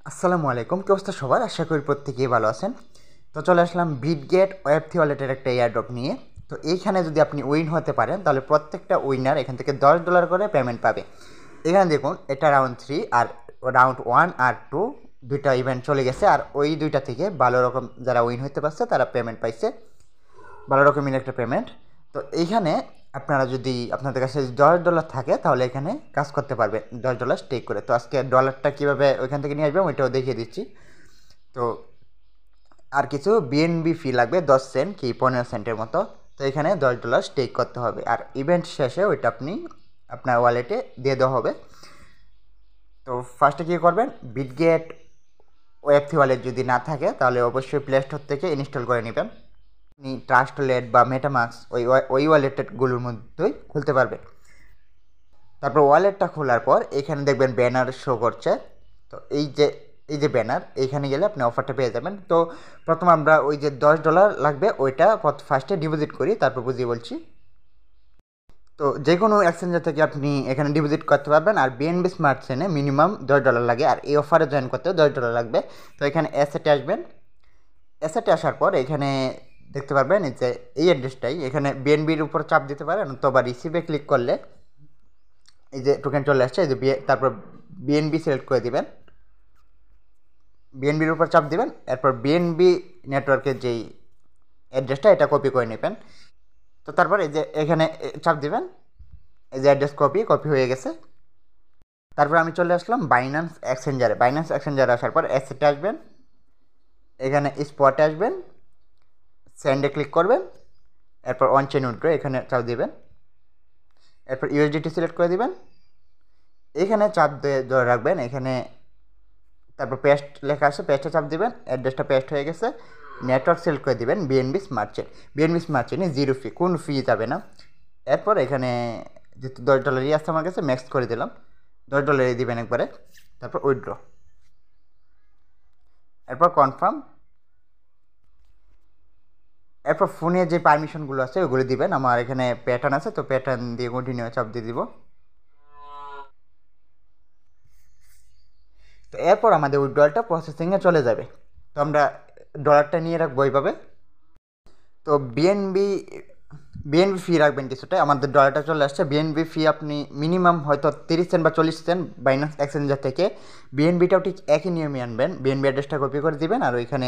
আসসালামু আলাইকুম, কি অবস্থা সবার? আশা করি প্রত্যেকেই ভালো আছেন। তো চলে আসলাম বিটগেট ওয়েব3 ওয়ালেটের একটা এয়ারড্রপ নিয়ে। তো এইখানে যদি আপনি উইন হতে পারেন তাহলে প্রত্যেকটা উইনার এখান থেকে $10 করে পেমেন্ট পাবে। এখানে দেখুন, এটা রাউন্ড 3 আর রাউন্ড 1 আর 2 দুইটা ইভেন্ট চলে গেছে, আর ওই দুইটা থেকে ভালো রকম যারা উইন হতে পারছে তারা পেমেন্ট পাইছে, ভালো রকমের একটা পেমেন্ট। তো এইখানে আপনারা যদি আপনাদের কাছে $10 থাকে তাহলে এখানে কাজ করতে পারবে $10 স্টেক করে। তো আজকে ডলারটা কীভাবে ওইখান থেকে নিয়ে আসবেন ওইটাও দেখিয়ে দিচ্ছি। তো আর কিছু বিএনবি ফি লাগবে 10 সেন্ট কি 15 সেন্টের মতো। তো এখানে $10 স্টেক করতে হবে, আর ইভেন্ট শেষে ওইটা আপনি আপনার ওয়ালেটে দিয়ে দেওয়া হবে। তো ফার্স্টে কী করবেন, বিটগেট ওয়েব3 ওয়ালেট যদি না থাকে তাহলে অবশ্যই প্লে স্টোর থেকে ইনস্টল করে নেবেন। আপনি ট্রাস্ট ওয়ালেট বা মেটামাস্ক ওই ওয়ালেটগুলোর মধ্যেই খুলতে পারবেন। তারপর ওয়ালেটটা খোলার পর এখানে দেখবেন ব্যানার শো করছে। তো এই যে ব্যানার, এইখানে গেলে আপনি অফারটা পেয়ে যাবেন। তো প্রথম আমরা ওই যে $10 লাগবে ওইটা ফার্স্টে ডিপোজিট করি, তারপর বুঝিয়ে বলছি। তো যে কোনো এক্সচেঞ্জার থেকে আপনি এখানে ডিপোজিট করতে পারবেন, আর বিএনবি স্মার্ট চেনে মিনিমাম $10 লাগে, আর এই অফারে জয়েন করতেও $10 লাগবে। তো এখানে অ্যাসেটে আসবেন। অ্যাসেটে আসার পর এখানে দেখতে পারবেন যে এই অ্যাড্রেসটাই, এখানে বিএনবির উপর চাপ দিতে পারেন, অথবা রিসিভে ক্লিক করলে এই যে টোকেন চলে আসছে, এই যে তারপর বিএনবি সিলেক্ট করে দিবেন, বিএনবির উপর চাপ দিবেন, এরপর বিএনবি নেটওয়ার্কের যেই অ্যাড্রেসটা এটা কপি করে নেবেন। তো তারপর এই যে এখানে চাপ দিবেন, এই যে অ্যাড্রেস কপি হয়ে গেছে। তারপর আমি চলে আসলাম বাইন্যান্স এক্সচেঞ্জারে। বাইন্যান্স এক্সচেঞ্জারে আসার পর অ্যাসেটে আসবেন, এখানে স্পটে আসবেন, সেন্ডে ক্লিক করবেন, এরপর অন চেইন উইথড্র এখানে চাপ দিবেন, এরপর ইউএসডিটি সিলেক্ট করে দিবেন, এখানে চাপ দিয়ে ধরে রাখবেন এখানে। তারপর পেস্ট লেখা আছে, পেস্টে চাপ দিবেন, অ্যাড্রেসটা পেস্ট হয়ে গেছে। নেটওয়ার্ক সিলেক্ট করে দিবেন BNB smart chain. BNB smart চেনে জিরো ফি, কোন ফি যাবে না। এরপর এখানে যেহেতু $10 আসছে আমার কাছে, ম্যাক্স করে দিলাম, $10 দিবেন একবারে। তারপর উইথড্র, এরপর কনফার্ম, এরপর ফোনে যে পারমিশনগুলো আছে ওগুলো দিবেন। আমার এখানে প্যাটার্ন আছে, তো প্যাটার্ন দিয়ে কন্টিনিউ চাপ দিয়ে দিব। তো এরপর আমাদের উইথড্রলটা প্রসেসিংয়ে চলে যাবে। তো আমরা ডলারটা নিয়ে রাখবো এইভাবে। তো বিএনবি ফি রাখবেন কিছুটা। আমাদের ডলারটা চলে আসছে, বিএনবি ফি আপনি মিনিমাম হয়তো 30 সেন্ট বা 40 সেন্ট বাইন্যান্স এক্সচেঞ্জার থেকে। বিএনবিটাও ঠিক একই নিয়মে আনবেন, বিএনবি অ্যাড্রেসটা কপি করে দিবেন, আর ওইখানে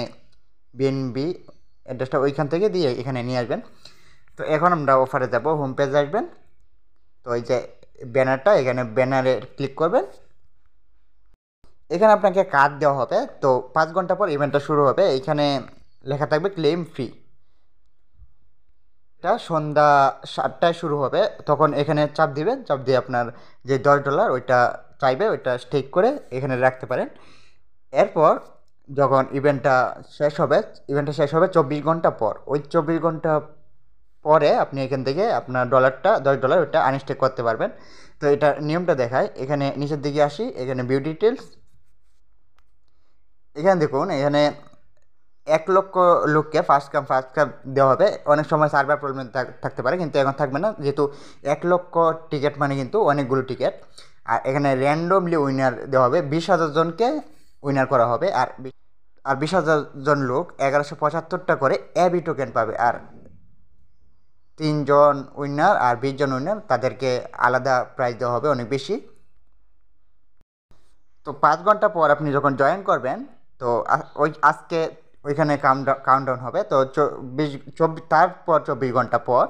বিএনবি অ্যাড্রেসটা ওইখান থেকে দিয়ে এখানে নিয়ে আসবেন। তো এখন আমরা অফারে যাব, হোম পেজে আসবেন। তো এই যে ব্যানারটা, এখানে ব্যানারে ক্লিক করবেন। এখানে আপনাকে কার্ড দেওয়া হবে। তো 5 ঘন্টা পর ইভেন্টটা শুরু হবে। এইখানে লেখা থাকবে ক্লেম ফ্রি। এটা সন্ধ্যা 7টায় শুরু হবে, তখন এখানে চাপ দিবেন, চাপ দিয়ে আপনার যে $10 ওইটা চাইবে ওইটা স্টেক করে এখানে রাখতে পারেন। এরপর যখন ইভেন্টটা শেষ হবে 24 ঘন্টা পর, ওই 24 ঘন্টা পরে আপনি এখান থেকে আপনার ডলারটা $10 ওইটা আনস্টেক করতে পারবেন। তো এটা নিয়মটা দেখায়, এখানে নিচের দিকে আসি, এখানে ভিউ ডিটেলস, এখানে দেখুন, এখানে 1 লক্ষ লোককে ফার্স্ট কাম ফার্স্ট কাম দেওয়া হবে। অনেক সময় সার্ভার প্রবলেম থাকতে পারে, কিন্তু এখন থাকবে না, যেহেতু 1 লক্ষ টিকিট মানে কিন্তু অনেকগুলো টিকিট। আর এখানে র্যান্ডমলি উইনার দেওয়া হবে, 20,000 জনকে উইনার করা হবে। আর 20,000 জন লোক 1175টা করে এবি টোকেন পাবে। আর 3 জন উইনার আর 20 জন উইনার তাদেরকে আলাদা প্রাইজ দেওয়া হবে, অনেক বেশি। তো 5 ঘন্টা পর আপনি যখন জয়েন করবেন, তো ওই আজকে ওইখানে কাউন্টডাউন হবে। তো 24 তারপর 24 ঘন্টা পর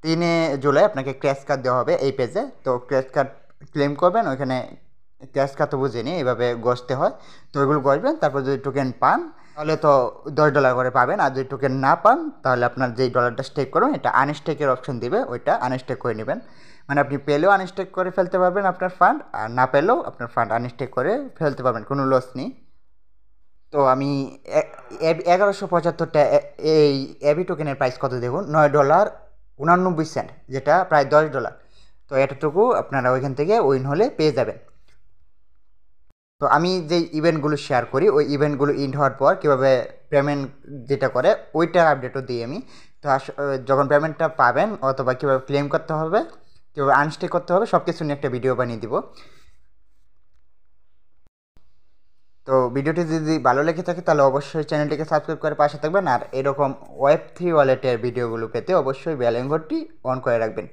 3 জুলাই আপনাকে ক্র্যাশ কার্ড দেওয়া হবে এই পেজে। তো ক্র্যাশ কার্ড ক্লেম করবেন, ওইখানে ক্র্যাশ কার্ড তো বুঝিনি এইভাবে গসতে হয়। তো ওইগুলো গসবেন, তারপর যদি টোকেন পান তাহলে তো $10 করে পাবেন, আর যদি টোকেন না পান তাহলে আপনার যেই ডলারটা স্টেক করবেন এটা আনস্টেকের অপশন দিবে, ওইটা আনস্টেক করে নেবেন। মানে আপনি পেলেও আনস্টেক করে ফেলতে পারবেন আপনার ফান্ড, আর না পেলেও আপনার ফান্ড আনস্টেক করে ফেলতে পারবেন, কোনো লস নেই। তো আমি 1175টা এই এবি টোকেনের প্রাইস কত দেখুন, $9.89, যেটা প্রায় $10। তো এতটুকু আপনারা ওইখান থেকে উইন হলে পেয়ে যাবেন। তো আমি যে ইভেন্টগুলো শেয়ার করি, ওই ইভেন্টগুলো ইন্ড হওয়ার পর কীভাবে পেমেন্ট যেটা করে ওইটার আপডেটও দিই আমি। তো যখন পেমেন্টটা পাবেন, অথবা কীভাবে ক্লেম করতে হবে, কীভাবে আনস্টে করতে হবে, সব কিছু নিয়ে একটা ভিডিও বানিয়ে দিব। তো ভিডিওটি যদি ভালো লেগে থাকে তাহলে অবশ্যই চ্যানেলটিকে সাবস্ক্রাইব করে পাশে থাকবেন, আর এরকম ওয়েব3 ওয়ালেটের ভিডিওগুলো পেতে অবশ্যই বেল আইকনটি অন করে রাখবেন।